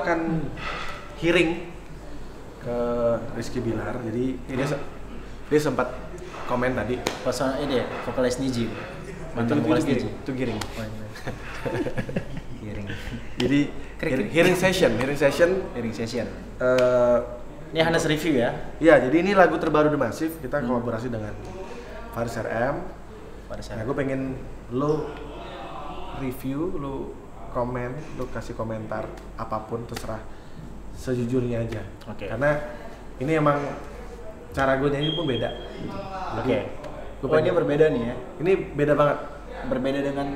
akan hearing ke Rizky Bilar. Jadi dia sempat komen tadi. Pas ini ya, vokalis Niji. Mantan vokalis Niji. Itu Giring. Giring. Jadi hearing session. Ini Hanes review ya? Iya, jadi ini lagu terbaru The Massive. Kita kolaborasi dengan Faris RM. Nah, gue pengen lo review, lo komen, lo kasih komentar apapun terserah, sejujurnya aja. Oke. Karena ini emang cara gue nyanyi pun beda. Oke. Ini berbeda nih ya? Ini beda banget. Berbeda dengan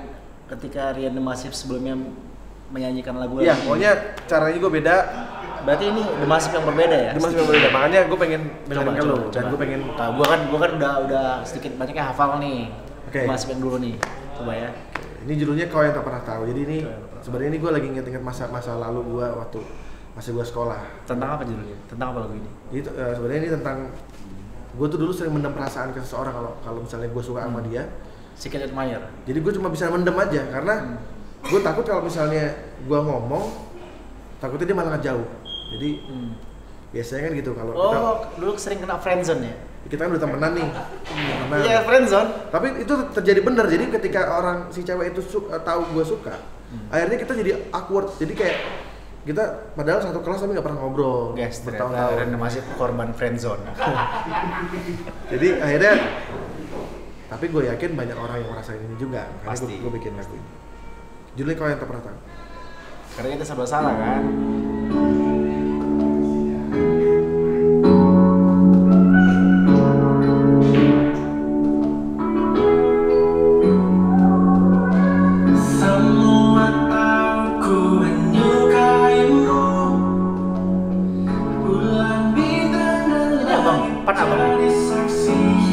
ketika Rian The Massive sebelumnya menyanyikan lagu. Iya, pokoknya caranya gue beda. Berarti ini The Massive yang berbeda ya? The Massive yang berbeda. Makanya gue pengen dengerin ke lo dan gue pengen. Nah, gue kan udah sedikit banyaknya hafal nih. Oke. The Massive yang dulu nih. Coba ya. Ini judulnya Kau Yang Tak Pernah Tahu. Jadi ini sebenarnya ini gue lagi inget-inget masa lalu gue waktu masih gue sekolah. Tentang apa judulnya? Tentang apa lagu ini? Jadi sebenarnya ini tentang gue tuh dulu sering mendem perasaan ke seseorang kalau misalnya gue suka sama dia. Secret Admirer. Jadi gue cuma bisa mendem aja karena gue takut kalau misalnya gue ngomong takutnya dia malah ngejauh. Jadi biasanya kan gitu kalau kita dulu sering kena friendzone ya? Kita kan udah temenan nih. Iya, friendzone. Tapi itu terjadi bener. Jadi ketika si cewek itu tahu gue suka, akhirnya kita jadi awkward. Jadi kayak kita padahal satu kelas tapi nggak pernah ngobrol. Guys, bertahun-tahun. masih korban friendzone. Jadi akhirnya, tapi gue yakin banyak orang yang ngerasain ini juga. Pasti. Gue bikin lagu ini. Judulnya Kau Yang Tak Pernah Tahu. Karena kita serba salah kan.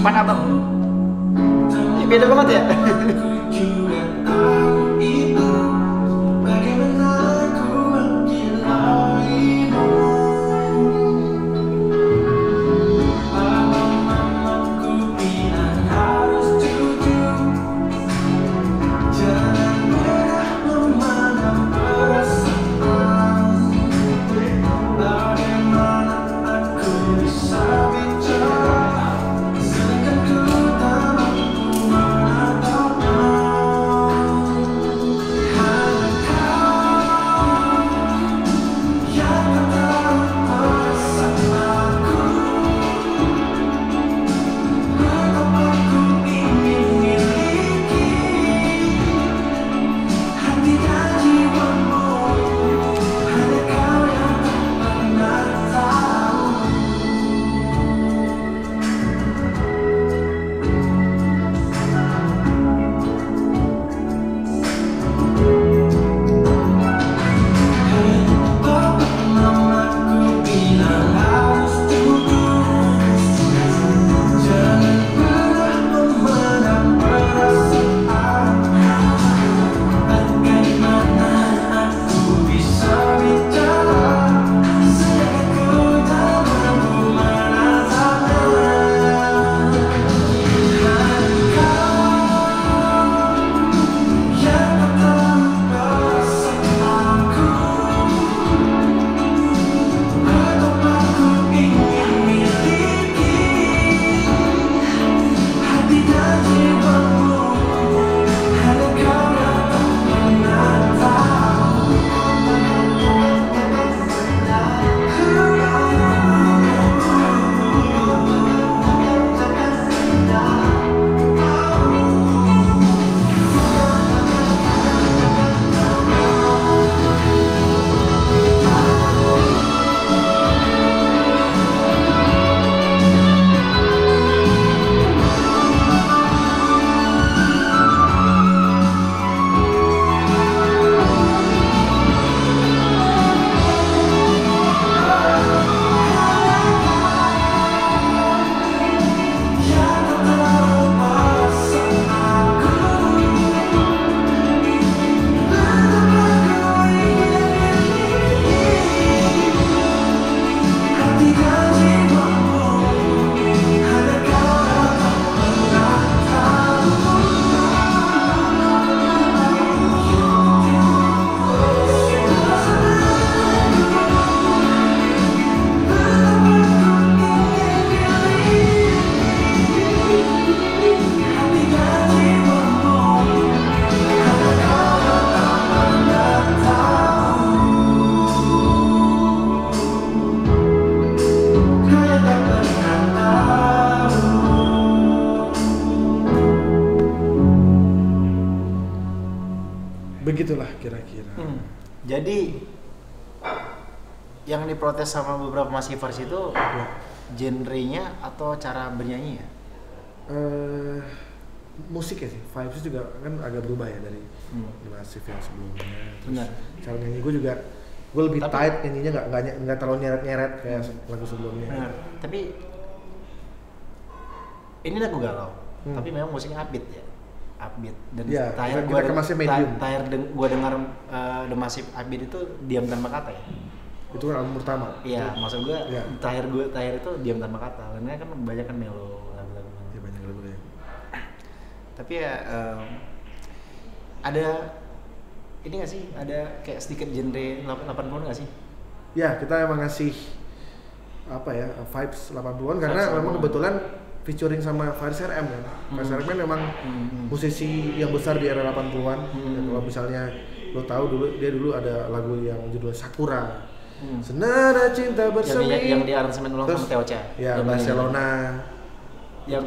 Pan abang. Ini beda banget ya. begitulah kira-kira. Jadi yang diprotes sama beberapa masifers itu genrenya atau cara bernyanyi ya? Musik ya sih, vibes juga kan agak berubah ya dari Massive yang sebelumnya. Benar. Cara nyanyi gue juga, gue lebih tight nyanyinya, nggak terlalu nyeret-nyeret kayak lagu sebelumnya. Benar. Tapi ini lagu galau, tapi memang musiknya upbeat ya, upbeat. Dan ya, terakhir kita kemasnya medium. gue dengar The Massive upbeat itu diam tanpa kata ya. Itu kan album pertama. Iya, maksud gue terakhir itu diam tanpa kata. Karena kan banyak kan melo lagu-lagu. Ya banyak lagu ya. Tapi ya ada ini nggak sih? Ada kayak sedikit genre 80-an nggak sih? Ya, kita emang ngasih apa ya, vibes 80-an karena memang kebetulan featuring sama Faris RM kan. Faris RM kan memang musisi yang besar di era 80-an. Ya, kalau misalnya lo tahu dia dulu ada lagu yang judulnya Sakura. Senada cinta bersemi. Yang di aransemen ulang sama Theo Cha. Ya, Barcelona. Yang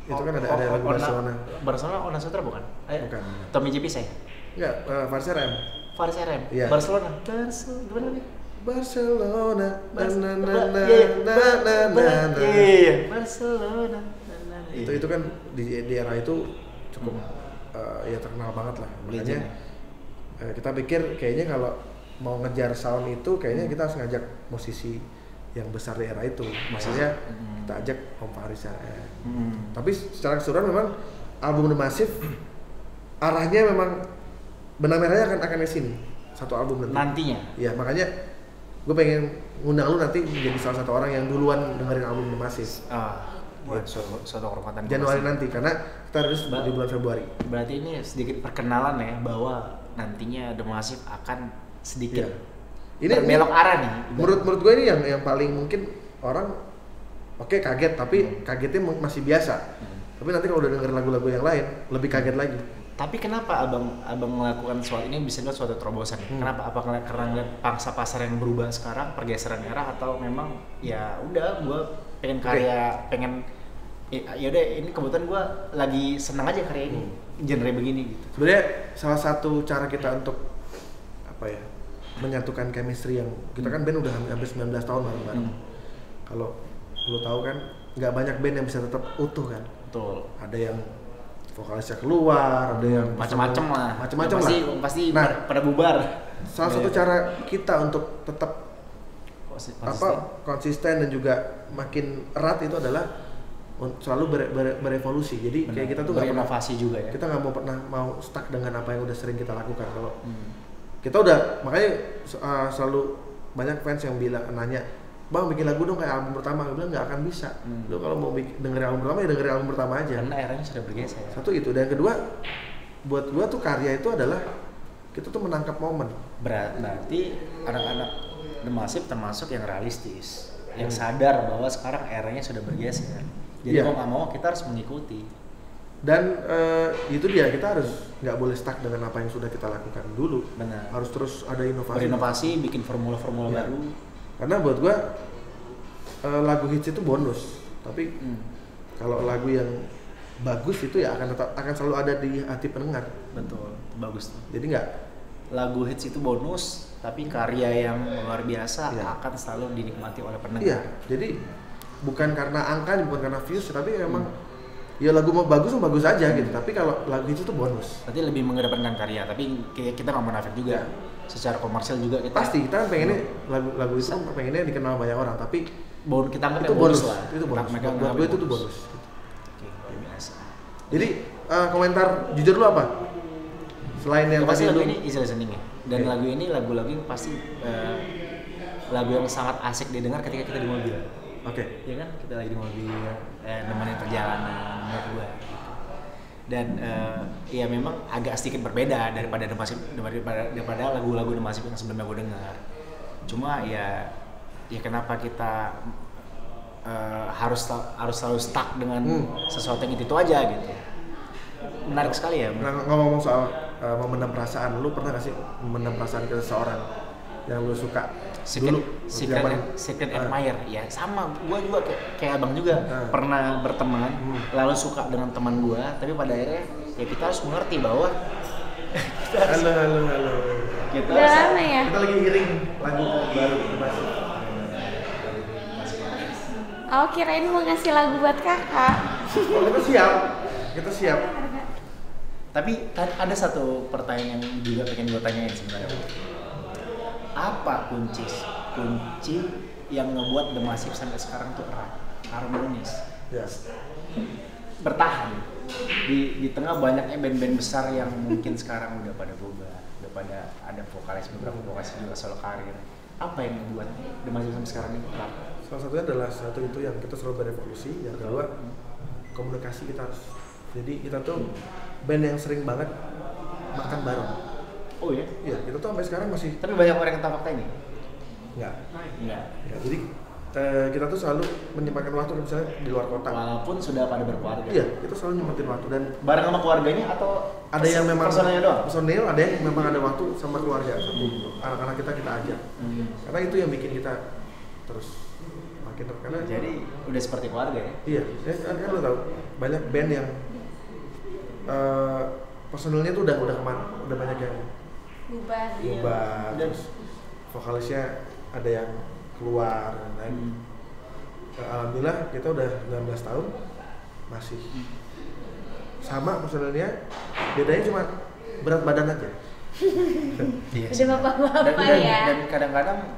itu kan ada lagu Barcelona. Barcelona Ona Sutra bukan? Bukan. Tommy J. Pisai. Enggak, Faris RM. Faris RM. Iya. Barcelona. Gimana nih? Barcelona. Iya. Barcelona. Itu kan di era itu cukup ya terkenal banget lah. Makanya kita pikir kayaknya kalau mau ngejar sound itu kayaknya kita harus ngajak musisi yang besar di era itu. Maksudnya kita ajak Om Faris RM. Tapi secara keseluruhan memang album The Massive arahnya memang benang merahnya akan ke sini. Satu album nantinya. Iya, makanya gue pengen ngundang lu nanti menjadi salah satu orang yang duluan dengerin album The Massive. Suatu kehormatan. Januari nanti karena kita harus di bulan Februari. Berarti ini sedikit perkenalan ya bahwa nantinya The Massive akan sedikit berbelok arah nih. Menurut gue ini yang paling mungkin orang kaget, tapi kagetnya masih biasa. Tapi nanti kalau udah denger lagu-lagu yang lain lebih kaget lagi. Tapi kenapa abang melakukan soal ini bisa dilihat suatu terobosan? Kenapa? Apakah karena ngeliat pangsa pasar yang berubah sekarang, pergeseran era, atau memang ya udah gue pengen karya, pengen ya udah ini kebetulan gue lagi senang aja karya ini, genre begini gitu. Sebenarnya salah satu cara kita untuk apa ya, menyatukan chemistry yang kita kan band udah hampir 19 tahun bareng-bareng. Kalau lo tahu kan nggak banyak band yang bisa tetap utuh kan. Betul. Ada yang vokalisnya keluar, ada yang macam-macam lah. Macam-macam ya, pasti pada bubar. Salah satu cara kita untuk tetap konsisten dan juga makin erat itu adalah selalu berevolusi. Jadi kayak kita tuh nggak berinovasi juga ya. Kita nggak mau stuck dengan apa yang udah sering kita lakukan. Kalau kita udah, makanya selalu banyak fans yang nanya, Bang bikin lagu dong kayak album pertama. Gue bilang nggak akan bisa. Lo kalau mau dengerin album pertama ya dengerin album pertama aja. Karena eranya sudah bergeser. Satu itu, dan yang kedua buat gue tuh karya itu adalah kita tuh menangkap momen. Berarti anak-anak The Massive termasuk yang realistis, yang sadar bahwa sekarang eranya sudah bergeser. Jadi mau nggak mau kita harus mengikuti. Dan itu dia, kita harus nggak boleh stuck dengan apa yang sudah kita lakukan dulu. Benar. Harus terus ada inovasi. Berinovasi, bikin formula-formula baru. Karena buat gua lagu hits itu bonus. Tapi kalau lagu yang bagus itu ya akan selalu ada di hati pendengar. Betul, bagus tuh. Jadi nggak, lagu hits itu bonus, tapi karya yang luar biasa akan selalu dinikmati oleh pendengar. Iya. Jadi bukan karena angka, bukan karena views, tapi memang ya lagu mau bagus aja gitu. Tapi kalau lagu itu tuh bonus. Berarti lebih mengedepankan karya, tapi kita nggak munafik juga. Secara komersial juga kita pasti kita pengennya lagu itu pengennya dikenal banyak orang, tapi kita anggap itu bonus lah. Itu bonus. Buat gue itu tuh bonus. Oke, biasa. Jadi komentar jujur lu apa? Selain yang pasti lagu lu ini easy listening ya. Dan lagu ini lagu-lagu yang pasti lagu yang sangat asik didengar ketika kita di mobil. Oke. Ya kan, kita lagi di mobil, nemenin perjalanan menurut gue. Dan ya memang agak sedikit berbeda daripada lagu-lagu The Massive yang sebelumnya gue dengar. Cuma ya kenapa kita harus selalu stuck dengan sesuatu yang itu aja gitu. Menarik sekali ya. Nah, ngomong soal memendam perasaan, lu pernah gak sih memendam perasaan ke seseorang yang lu suka dulu? Secret admirer ya, sama gue juga kayak abang juga pernah berteman lalu suka dengan teman gue, tapi pada akhirnya ya kita harus mengerti bahwa Halo. Kita Udah lama ya? Kita lagi iring lagu baru masih. Oh, kirain mau ngasih lagu buat kakak. Oh, kita siap. Tapi ada satu pertanyaan yang juga pengen gue tanyain sebenarnya. Apa kunci yang ngebuat The Massive sampai sekarang tuh erat, harmonis, bertahan di tengah banyaknya band-band besar yang mungkin sekarang udah pada berubah, udah pada ada vokalis, beberapa vokalis juga solo karir. Apa yang membuat The Massive sampai sekarang ini erat? Salah satunya adalah itu yang kita selalu berevolusi. Yang kedua, komunikasi kita harus. Jadi kita tuh band yang sering banget makan bareng. Oh ya? Iya, kita tuh sampai sekarang masih. Tapi banyak orang yang tahu fakta ini? Enggak. Jadi kita tuh selalu menyempatkan waktu misalnya di luar kota. Walaupun sudah pada berkeluarga. Iya, kita selalu nyempetin waktu dan bareng sama keluarganya atau ada yang memang personalnya doang? Personil, ada yang memang ada waktu sama keluarga. Anak-anak kita ajak. Karena itu yang bikin kita terus makin karena jadi udah seperti keluarga ya? Iya, kan lo tau banyak band yang personilnya tuh udah kemana, udah banyak yang Bubar. terus vokalisnya ada yang keluar dan alhamdulillah kita udah 19 tahun masih sama personilnya, bedanya cuma berat badan aja. Iya. Udah bapak-bapak ya. Dan kadang-kadang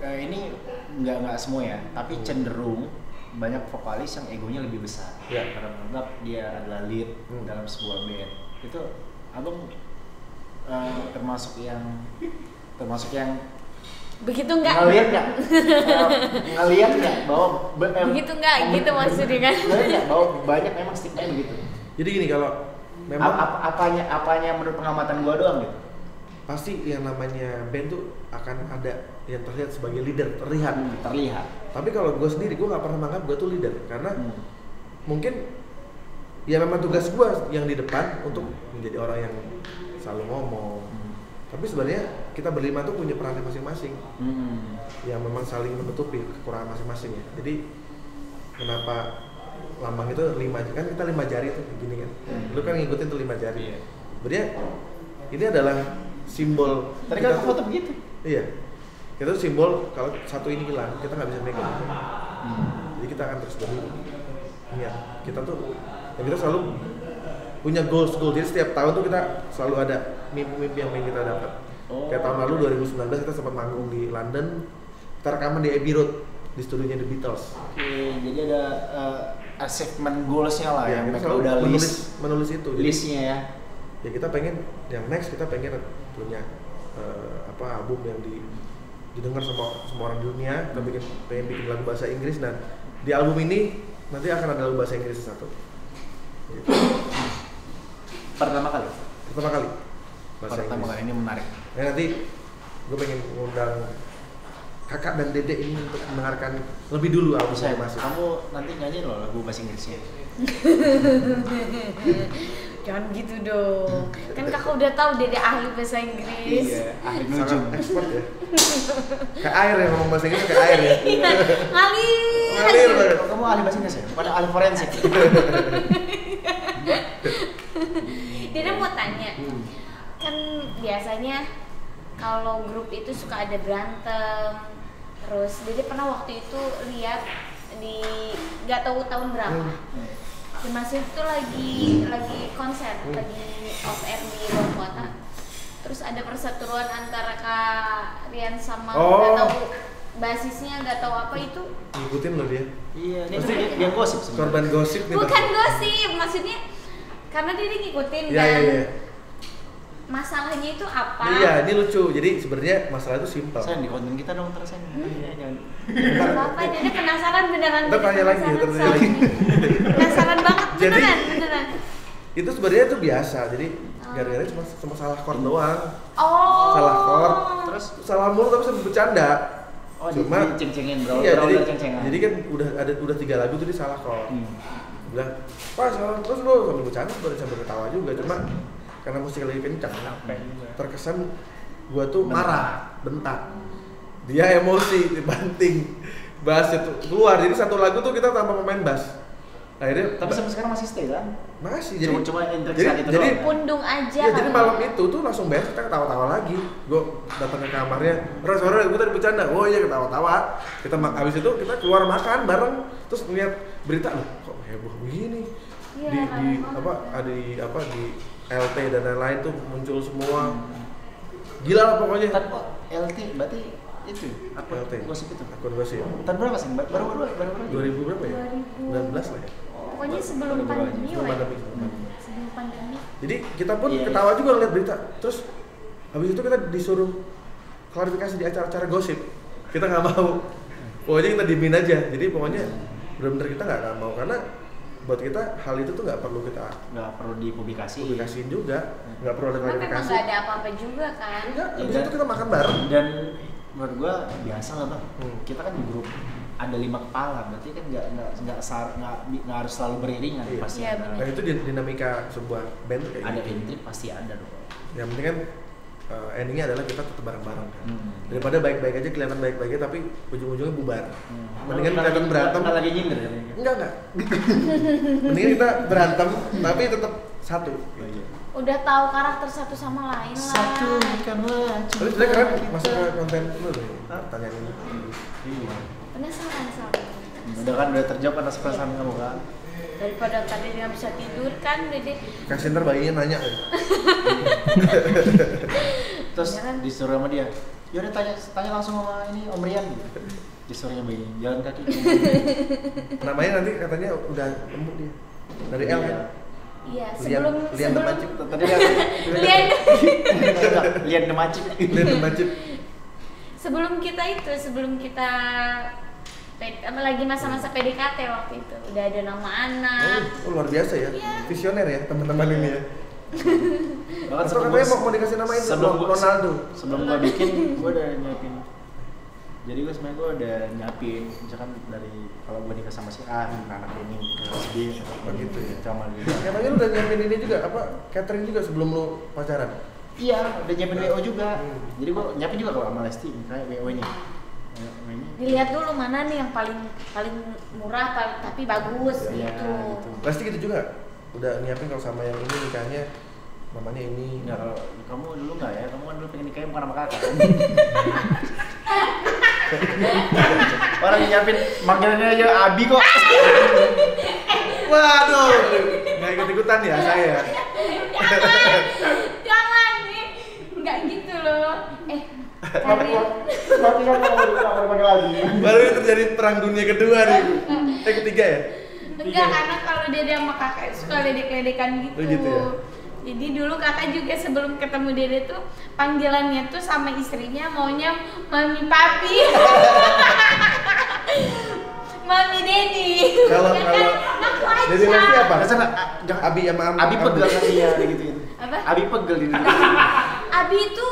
ini nggak semua ya, tapi cenderung banyak vokalis yang egonya lebih besar. Karena menganggap dia adalah lead dalam sebuah band. Itu abang termasuk yang Begitu enggak? ngelihat nggak bahwa Begitu enggak gitu maksudnya kan? ngelihat nggak bahwa banyak memang stigma begitu. Jadi gini, kalau memang apanya menurut pengamatan gua doang gitu. Pasti yang namanya band tuh akan ada yang terlihat sebagai leader, terlihat. Tapi kalau gue sendiri, gue nggak pernah menganggap gue tuh leader karena mungkin ya memang tugas gue yang di depan untuk menjadi orang yang selalu ngomong. Tapi sebenarnya kita berlima tuh punya peran masing-masing yang memang saling menutupi kekurangan masing-masing ya. Jadi kenapa lambang itu 5 kan, kita 5 jari tuh begini kan. Lu kan ngikutin tuh 5 jari. Sebenarnya ini adalah simbol. Tadi kan foto begitu. Iya. Itu simbol kalau satu ini hilang, kita nggak bisa megang. Jadi kita akan terus berdiri. Ingat, kita tuh, ya kita selalu punya goals. Jadi setiap tahun tuh kita selalu ada mimpi-mimpi yang ingin kita dapat. Kayak tahun lalu 2019 kita sempat manggung di London, kita rekaman di Abbey Road di studionya The Beatles. Oke, jadi ada achievement goals-nya lah ya, yang kita mereka selalu udah menulis itu. Jadi, listnya ya. Ya kita pengen yang next kita pengen punya album yang didengar sama semua orang di dunia. Kita pengen bikin lagu bahasa Inggris dan di album ini nanti akan ada lagu bahasa Inggris satu. Gitu. Pertama kali bahasa Inggris. Ini menarik. Ya, nanti gue pengen ngundang kakak dan dedek ini untuk mendengarkan lebih dulu albumnya Massive. Kamu nanti nyanyi loh lagu bahasa Inggrisnya. Jangan gitu dong. Kan kakak udah tahu dede ahli bahasa Inggris. Iya, ahli Sangat nujum. expert ya. Kayak air ya, ngomong bahasa Inggris kayak air ya. Ngalir banget. Kamu ahli bahasa Inggris ya? Bukan ahli forensik. Dede mau tanya, kan biasanya kalau grup itu suka ada berantem. Terus Dede pernah waktu itu lihat di nggak tahu tahun berapa. The Massive itu lagi konser, lagi off air di luar kota. Terus ada perseteruan antara Kak Rian sama nggak tahu basisnya, nggak tahu apa itu. Ngikutin loh dia. Iya, dia gosip sebenarnya. Korban gosip nih. Bukan gosip, maksudnya karena dia ngikutin Iya, kan. iya. Masalahnya itu apa? Iya, ini lucu. Jadi sebenarnya masalah itu simpel. Sayang di konten kita dong terus jangan. Apa? Jadi penasaran beneran. Ntar tanya lagi, Penasaran banget, Jadi, beneran. Itu sebenarnya itu biasa. Jadi gara-gara cuma salah chord doang. Oh. Salah chord. Terus Salah mulu tapi sambil bercanda. cuma ceng-cengin bro. Iya, ceng-cengan. jadi kan udah 3 lagu tuh dia salah chord. Bilang, "Wah, salah terus lo," sambil bercanda, sambil ketawa juga. Cuma karena musik lagi kencang, terkesan gua tuh marah, bentak. Dia emosi, dibanting, bassnya tuh keluar. Jadi satu lagu tuh kita tanpa pemain bass. Akhirnya Tapi sampai sekarang masih stay kan? masih Cuma interaksi saat itu jadi doang. Pundung aja ya, jadi kali malam ya. itu tuh langsung beres kita ketawa-tawa lagi. Gue datang ke kamarnya, sore gue tadi bercanda. Oh iya ketawa-tawa. Abis itu kita keluar makan bareng, terus ngeliat berita loh, kok heboh begini. Iya, di rame banget. di LT dan lain-lain tuh muncul semua. Gila lah pokoknya. Tan kok LT berarti itu akun LT. gosip itu. Akun gosip. Tahun berapa sih? Baru 2000 berapa ya? 2000. 19 lah ya. Pokoknya sebelum pandemi, Sebelum pandemi. sebelum pandemi. Jadi kita pun Iya, ketawa juga lihat berita. Terus habis itu kita disuruh klarifikasi di acara-acara gosip. Kita nggak mau. Pokoknya kita diemin aja. Jadi pokoknya benar-benar kita nggak mau karena buat kita hal itu tuh nggak perlu kita nggak perlu dipublikasi. publikasiin juga, nggak perlu ada Kan memang klarifikasi. nggak ada apa-apa juga kan. Enggak, Ya, habis dan- itu kita makan bareng. Dan menurut gua biasa lah bang. Kita kan di grup ada 5 kepala, berarti kan nggak harus selalu beriringan. Iya. Pasti Iya, ada. benar. Dan itu dinamika sebuah band tuh kayak Ada gitu. intrik pasti ada dong. Yang penting kan endingnya adalah kita tetap bareng-bareng kan. Hmm. Daripada baik-baik aja kelihatan baik-baik aja tapi ujung-ujungnya bubar. Mendingan kelihatan berantem. Nggak lagi nyindir kan? Enggak. Mendingan kita berantem tapi tetap satu. Udah tahu karakter satu sama lain lah. Satu bukanlah Tapi sebenarnya keren masuk ke konten lu deh. Pertanyaan ini. Iya. Penasaran soalnya. Udah terjawab atas perasaan kamu kan? Daripada tadi dia nggak bisa tidur kan, Dede. Kasih ntar bayinya nanya. Terus Jangan. disuruh sama dia. Yaudah tanya langsung sama ini Om Rian gitu. Disuruhnya bayi jalan kaki. Namanya nanti katanya udah nemu dia. Dari L kan. Iya, Lian Demacip. Tadi dia Lian Demacip. Lian Demacip. sebelum kita lagi masa-masa PDKT waktu itu udah ada nama anak. Oh, luar biasa ya. Iya. Visioner ya teman-teman ini ya. Bahkan Atau katanya mau dikasih nama itu Ronaldo. Sebelum gua bikin, gua udah nyiapin. Jadi gua sebenarnya udah nyiapin, misalkan dari kalau gua nikah sama si A, anak ini, si B, Begitu ya. sama dia. Katanya lu udah nyiapin ini juga apa? Catering juga sebelum lu pacaran. Iya, udah nyiapin WO juga. Jadi gua nyiapin juga kalau sama Lesti, kayak WO-nya. WO-nya. Dilihat dulu mana nih yang paling murah tapi bagus Iya, gitu. gitu. Pasti gitu juga. Udah nyiapin kalau sama yang ini nikahnya namanya ini. Enggak, kalau kamu dulu enggak ya? Kamu kan dulu pengen nikahnya bukan sama kakak. Orang yang nyiapin manggilannya aja Abi kok. Waduh, nggak ikut-ikutan ya saya. Jangan nih, nggak gitu loh. Karir. Baru ini terjadi perang dunia kedua nih. Ketiga ya? Enggak, karena kalau dia sama kakak suka ledek-ledekan gitu. Oh, gitu ya? Jadi dulu kakak juga sebelum ketemu Dede tuh panggilannya tuh sama istrinya maunya Mami Papi. Mami Dedi. Kalau ngaku aja. Dedi Lesti apa? Rasanya Abi sama Abi pegel kan dia gitu. Apa? Abi pegel di dulu. Abi itu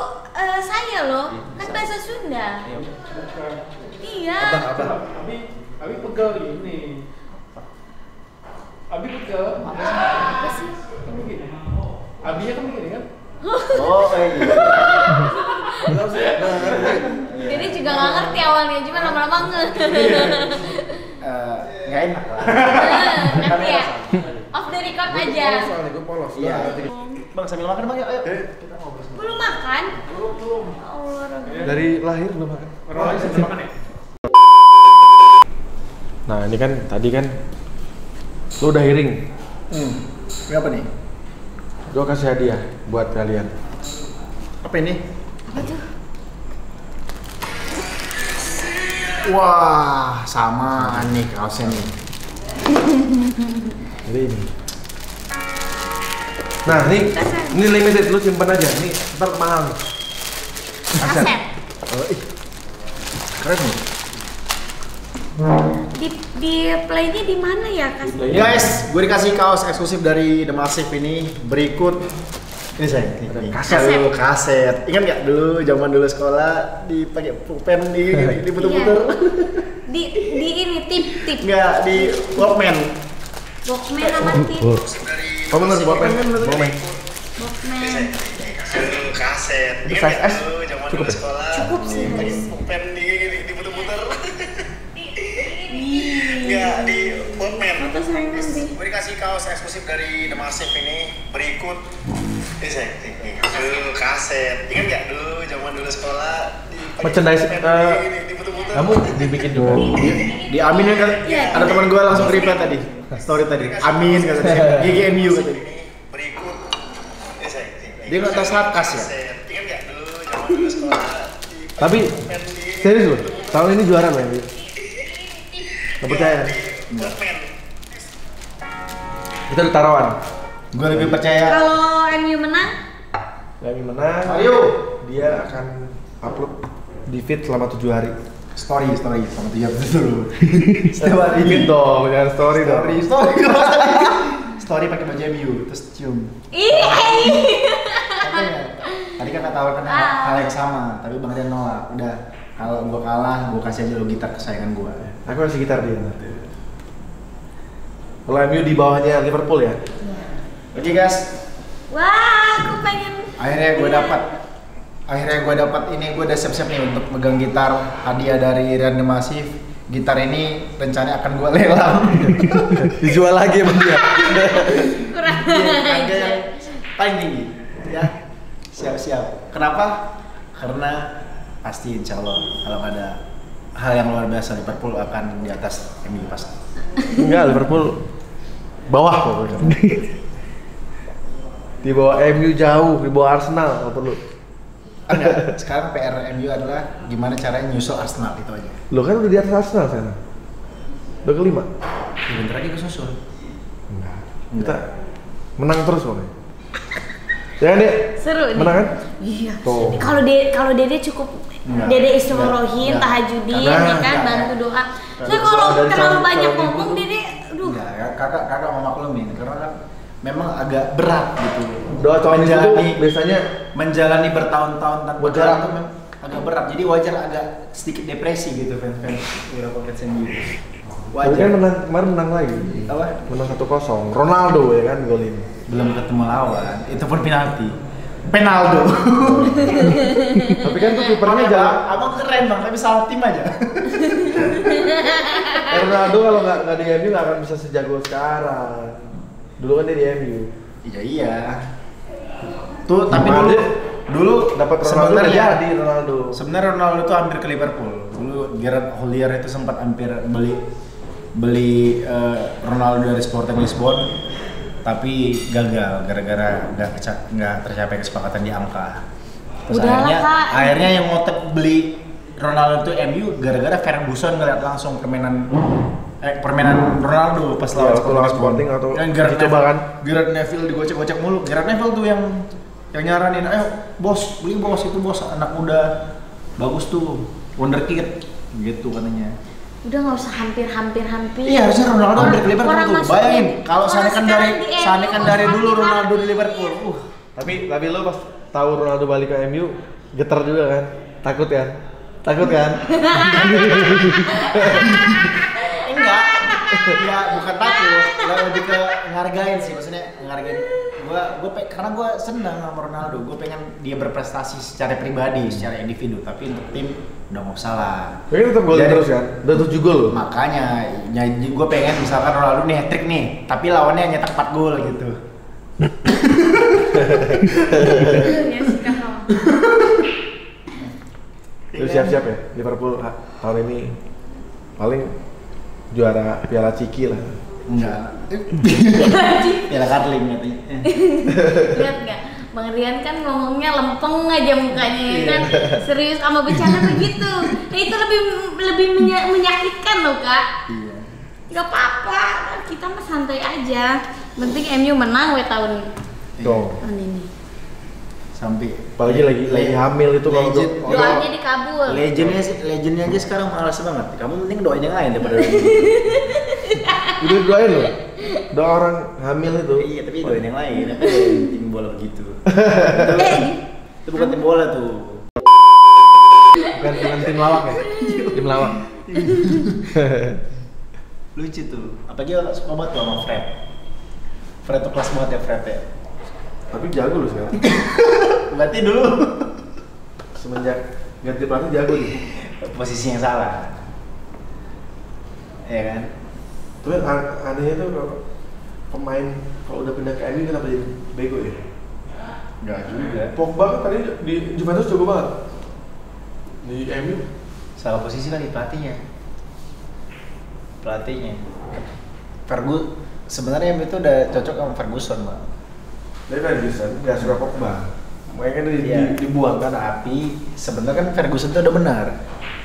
saya loh, kan bahasa Sunda. Iya. Abang. Abi pegel gini. Abi pegel. Apa sih? Kan begini. Abinya kan begini kan? Oh, iya. Belum sih. Dede juga nggak ngerti awalnya, cuma lama-lama Nggak enak lah. nanti ya. Off the record aja. Polos soalnya, gue polos. Iya. Gua ngerti. Bang sambil makan bang, ayo. Eh, Kita ngobrol. Belum makan? Belum. Allah Rabbi. dari lahir belum makan. Orang lain sudah makan ya? Nah ini kan tadi kan lu udah hearing. Ini apa nih? Gue kasih hadiah buat kalian. Apa ini? Apa tuh? Wah, sama nih kaosnya nih. Jadi ini. Nah ini limited, lu simpen aja. Ini ntar mahal nih. Kaset. Oh, ih. Keren nih. Di playnya di mana ya kaset? Guys, gue dikasih kaos eksklusif dari The Massive ini. Berikut ini saya, ini. Kaset. Kaset. Ingat nggak dulu zaman dulu sekolah dipakai pulpen diputer-puter? Di ini tip Nggak di Walkman. Walkman sama tip. Oh bener, Walkman. Walkman. Kaset. Itu size S cukup ya? Cukup sih. Pulpen diputer-puter. Ih. Nggak di Foto sayang nanti. Gue dikasih kaos eksklusif dari The Massive ini. Berikut ini saya nih. Kaset. Ingat nggak dulu zaman dulu sekolah Merchandise, kamu dibikin juga di Amin kan? Ada teman gue langsung replay tadi, story tadi. Amin katanya, GGMU katanya. Berikut ini saya Dia nggak tahu sarkas ya. Ingat nggak dulu zaman dulu sekolah. Tapi serius loh, tahun ini juara loh MU. Gak percaya? Kita udah taruhan. Gue lebih percaya. Kalau MU menang, MU menang. Ayo. Dia akan upload di feed selama 7 hari. Story sama 3 hari dulu. Setiap hari Feed dong, jangan story dong. Story pakai baju MU terus cium. Tadi kan kata kan hal yang sama, tapi Bang Rian nolak. Udah, kalau gua kalah, gua kasih aja lo gitar kesayangan gua. Aku kasih gitar dia nanti. Kalau MU di bawahnya Liverpool ya. Oke guys, wah aku pengen. akhirnya gua dapat ini. Gua udah siap-siap nih untuk megang gitar hadiah dari Rian The Massive. Gitar ini rencananya akan gua lelang. Dijual lagi sama dia. Kurang Harga aja. yang paling tinggi. Ya, siap-siap. Kenapa? Karena pasti insya Allah kalau ada hal yang luar biasa Liverpool akan di atas MU pasti. Enggak, Liverpool bawah pokoknya. Di bawah MU jauh, di bawah Arsenal kalau perlu. Enggak, sekarang PR MU adalah gimana caranya nyusul Arsenal itu aja. Lo kan udah di atas Arsenal sekarang. Udah kelima. Ya, bentar lagi kesusul. Enggak. Kita menang terus pokoknya. Ya kan, Dek? Seru nih. Menang kan? Iya. Tuh. Kalau Dede cukup Enggak. Dede Istighfarohin, Enggak. tahajudin, Karena- ya kan, enggak. bantu doa. Soalnya Doa kalau dari terlalu calon- banyak calon ngomong ibu. Dede, aduh. Enggak, kakak mau maklumin karena kan memang agak berat gitu. Doa calon itu Menjalani- biasanya menjalani bertahun-tahun tanpa Wajar. gerak tuh memang agak berat. Jadi wajar agak sedikit depresi gitu fans-fans Liverpool fans MU. tapi kan menang, kemarin menang lagi. Apa? Menang 1-0. Ronaldo ya kan golin. Belum ketemu lawan, itu pun penalti. Penaldo. Tapi kan tuh kipernya jalan. Abang keren bang, tapi salah tim aja. Ronaldo kalau nggak di MU nggak akan bisa sejago sekarang. Dulu kan dia di MU. Iya. Tuh, tapi Gimana dulu dia dulu dapat Ronaldo sebenarnya nggak jadi Ronaldo. Sebenarnya Ronaldo itu hampir ke Liverpool. Dulu Gerard Houllier itu sempat hampir beli Ronaldo dari Sporting Lisbon, tapi gagal gara-gara nggak tercapai kesepakatan di angka. Terus Udahlah, Kak. akhirnya yang ngotot beli Ronaldo itu MU gara-gara Ferguson ngeliat langsung permainan Ronaldo pas Iya, lawan waktu lawan Sporting atau Dan Gerard dicoba kan? Gerard Neville digocek-gocek mulu. Gerard Neville tuh yang nyaranin, ayo bos, beli bos, itu bos anak muda bagus tuh, wonderkid gitu katanya. Udah nggak usah hampir. Iya, harusnya Ronaldo hampir ke Liverpool orang tuh. masukin. Bayangin kalau Orang seandainya sekarang di MU, dari dulu hampir-hampir. Ronaldo di Liverpool. Tapi lo pas tahu Ronaldo balik ke MU getar juga kan? Takut kan? Enggak. Ya bukan takut, lebih ke ngargain sih, maksudnya ngargain. Karena gue senang sama Ronaldo, gue pengen dia berprestasi secara pribadi, secara individu, tapi untuk tim udah nggak usah lah. Tapi kan tetap golin Jadi- terus kan? Udah 7 gol loh. Makanya, gue pengen misalkan Ronaldo nih hat-trick nih, tapi lawannya nyetak 4 gol gitu. Ya suka kamu. Lu siap-siap ya, Liverpool tahun ini paling juara Piala Ciki lah. Enggak. Piala Carling katanya. Lihat nggak, Bang Rian kan ngomongnya lempeng aja mukanya ya kan, serius sama bercanda begitu. Ya itu lebih menyakitkan loh Kak. Iya. Gak apa-apa, kita mah santai aja. Penting MU menang tahun Tuh. ini. Sampai Apalagi lagi hamil itu kalau Legend. Doanya dikabul. Legendnya aja sekarang malas banget. Kamu mending doain yang lain daripada udah doain loh. Doa orang hamil itu. Iya, tapi doain yang lain. Tapi tim bola begitu. Itu bukan tim bola tuh. Bukan tim lawak ya? Tim lawak. Lucu tuh. Apalagi suka banget tuh sama Fred. Fred tuh kelas banget ya Fred ya. Tapi jago loh sekarang. Berarti dulu Semenjak ganti pelatih jago nih. posisi yang salah. Ya kan? Tapi anehnya tuh kalau pemain kalau udah pindah ke MU kenapa jadi bego ya? Enggak juga. Pogba kan tadi di Juventus jago banget. Di MU Salah posisi kali pelatihnya. Sebenarnya MU itu udah cocok sama Ferguson, Bang. dari Ferguson nggak suka Pogba. Makanya kan Iya. dibuang kan. Tapi sebenarnya kan Ferguson itu udah benar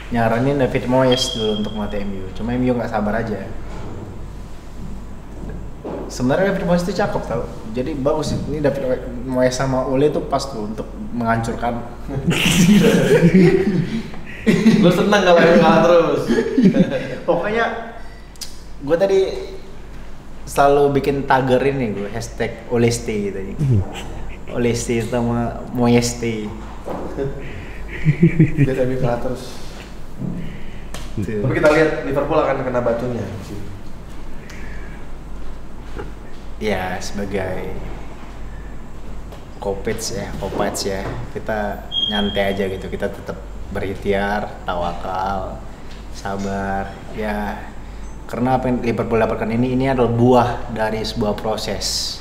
nyaranin David Moyes dulu untuk melatih MU. Cuma MU nggak sabar aja. Sebenarnya David Moyes itu cakep tau. Jadi bagus ini David Moyes sama Ole tuh pas tuh untuk menghancurkan. Lu senang kalau MU kalah terus. Pokoknya gue tadi selalu bikin tagger ini gue hashtag Oleste gitu. Oleste sama Moyeste. Biar MU kalah terus. Tapi kita lihat Liverpool akan kena batunya. Ya sebagai Kopets ya kita nyantai aja gitu, kita tetap berikhtiar, tawakal, sabar ya, karena apa yang Liverpool dapatkan ini adalah buah dari sebuah proses,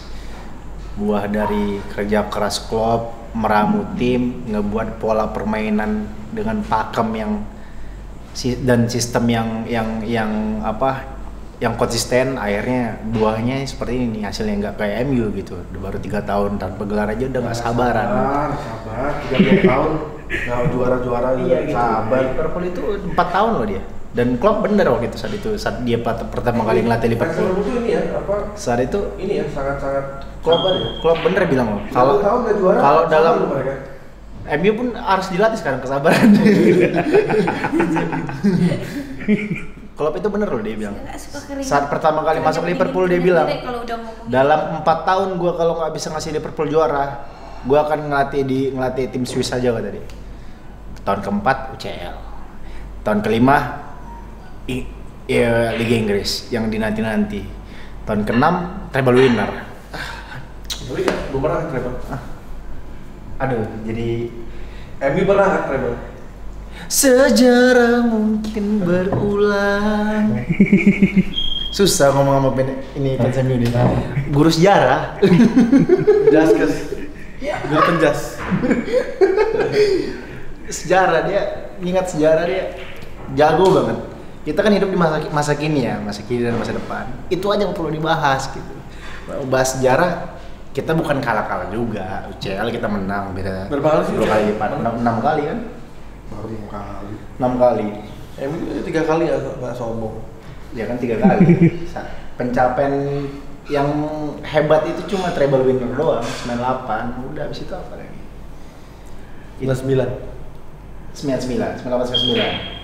buah dari kerja keras Klopp meramu tim, ngebuat pola permainan dengan pakem dan sistem yang konsisten. Akhirnya buahnya seperti ini, hasilnya nggak kayak MU gitu, baru 3 tahun tanpa gelar aja udah nggak sabaran. Sabar 3 tahun nggak juara Iya gitu. sabar. Liverpool itu 4 tahun loh dia, dan Klopp bener waktu itu saat dia pertama kali ngelatih Liverpool. Liverpool tuh ini ya Saat itu ini ya sangat Klopp bener bilang loh, kalau tahun nggak juara kalau dalam sabar mereka. MU pun harus dilatih sekarang kesabaran. Klopp itu bener loh, dia bilang. Saat pertama kali masuk Liverpool dia bilang, dalam 4 tahun gue kalau nggak bisa ngasih Liverpool juara, gue akan ngelatih tim Swiss aja kata dia. Tahun keempat UCL, tahun kelima Liga Inggris yang dinanti-nanti, tahun ke-6 treble winner. Tapi ya belum pernah kan treble. Aduh, jadi MU pernah kan treble. sejarah mungkin berulang. Susah ngomong sama ini fans MU nih. Guru sejarah. Jaskes. Guru penjas. Sejarah dia, ingat sejarah dia jago banget. Kita kan hidup di masa kini ya, masa kini dan masa depan. Itu aja yang perlu dibahas gitu. Bahas sejarah, kita bukan kalah-kalah juga. UCL kita menang, beda. Berapa kali sih? 2 kali lipat, 6 kali kan? Baru 5 kali. 6 kali. MU 3 kali nggak sombong. Ya kan 3 kali. Pencapaian yang hebat itu cuma treble winner doang, 98. Udah habis itu apa lagi? 99. 99, 98, 99.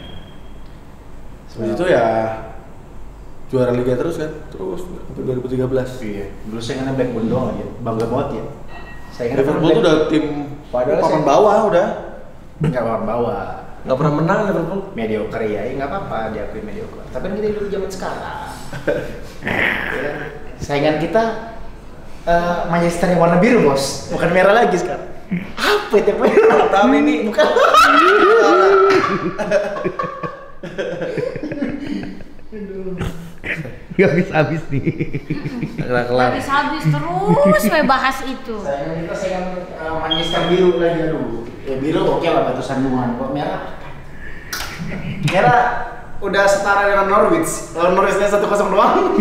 Habis itu ya juara liga terus kan, terus sampai 2013. Iya. Dulu saya kan backbone doang aja, bangga banget ya. Saya kan Liverpool tuh udah tim Padahal papan saya- bawah udah. nggak papan bawah, Nggak pernah menang Liverpool. mediocre ya, nggak apa-apa diakui mediocre. Tapi kan kita hidup zaman sekarang. Ya kan? Saingan kita Manchester yang warna biru bos, bukan merah lagi sekarang. Apa itu merah? Tahun ini Bukan. Gak habis-habis nih. kelar. Habis-habis terus we bahas itu. Saingan kita Manchester biru lagi, aduh. Ya biru oke lah, batu sandungan. Kok merah? Merah udah setara dengan Norwich. Lawan Norwichnya 1-0 doang.